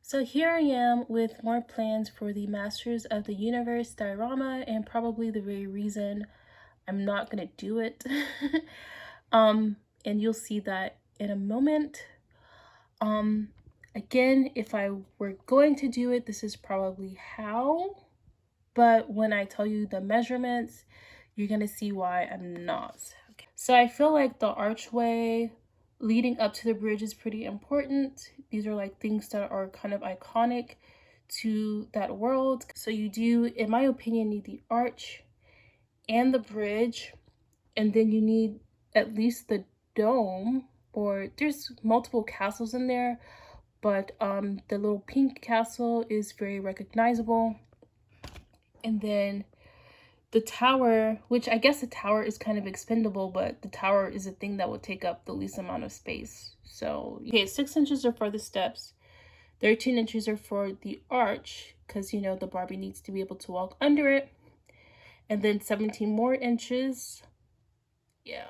So here I am with more plans for the Masters of the Universe diorama, and probably the very reason I'm not gonna do it. And you'll see that in a moment. Again, if I were going to do it, this is probably how, but when I tell you the measurements, you're gonna see why I'm not. Okay. So I feel like the archway leading up to the bridge is pretty important. These are like things that are kind of iconic to that world. So you do, in my opinion, need the arch and the bridge, and then you need at least the dome, or there's multiple castles in there, but the little pink castle is very recognizable. And then the tower, which I guess the tower is kind of expendable, but the tower is a thing that would take up the least amount of space. So, okay, 6 inches are for the steps. 13 inches are for the arch, because, you know, the Barbie needs to be able to walk under it. And then 17 more inches. Yeah,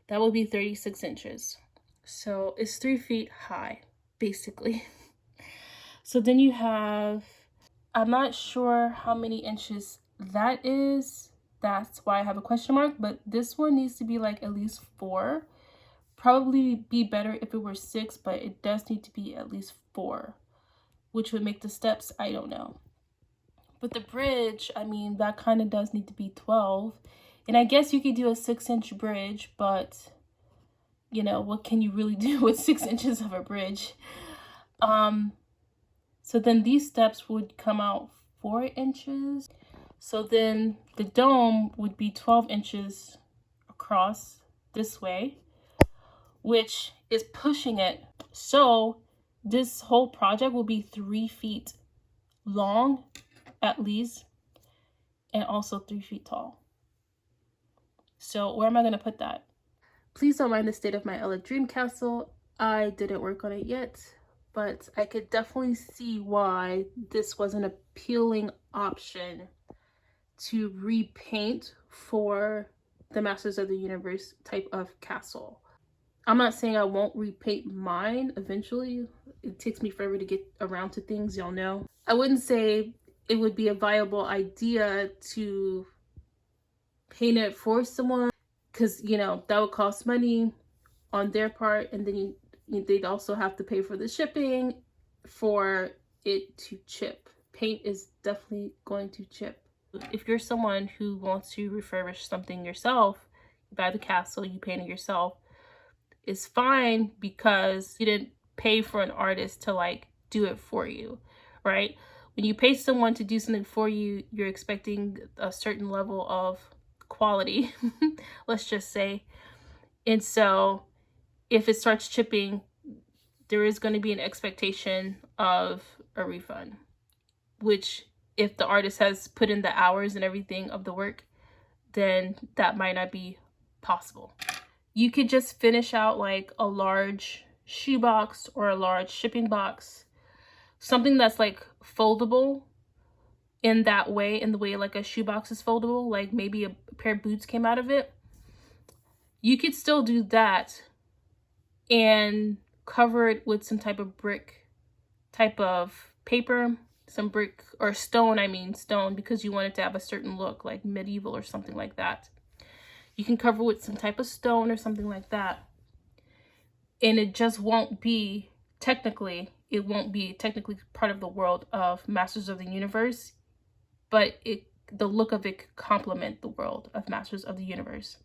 that will be 36 inches. So it's 3 feet high, basically. So then you have, I'm not sure how many inches that is. That's why I have a question mark, but this one needs to be like at least 4. Probably be better if it were 6, but it does need to be at least 4, which would make the steps, I don't know. But the bridge, I mean, that kind of does need to be 12. And I guess you could do a 6-inch bridge, but you know, what can you really do with 6 inches of a bridge? So then these steps would come out 4 inches. So then the dome would be 12 inches across this way, which is pushing it. So this whole project will be 3 feet long at least, and also 3 feet tall. So where am I gonna put that? Please don't mind the state of my Ella Dream Castle. I didn't work on it yet, but I could definitely see why this was an appealing option to repaint for the Masters of the Universe type of castle. I'm not saying I won't repaint mine eventually. It takes me forever to get around to things, y'all know. I wouldn't say it would be a viable idea to paint it for someone, because, you know, that would cost money on their part, and then they'd also have to pay for the shipping for it to chip. Paint is definitely going to chip. If you're someone who wants to refurbish something yourself, you buy the castle, you paint it yourself, it's fine, because you didn't pay for an artist to like do it for you, right? When you pay someone to do something for you, you're expecting a certain level of quality, let's just say. And so if it starts chipping, there is going to be an expectation of a refund, which if the artist has put in the hours and everything of the work, then that might not be possible. You could just finish out like a large shoebox or a large shipping box, something that's like foldable in that way, in the way like a shoebox is foldable, like maybe a pair of boots came out of it. You could still do that and cover it with some type of brick type of paper, some brick or stone, stone, because you want it to have a certain look, like medieval or something like that. You can cover with some type of stone or something like that, and it just won't be technically part of the world of Masters of the Universe, but the look of it could complement the world of Masters of the Universe.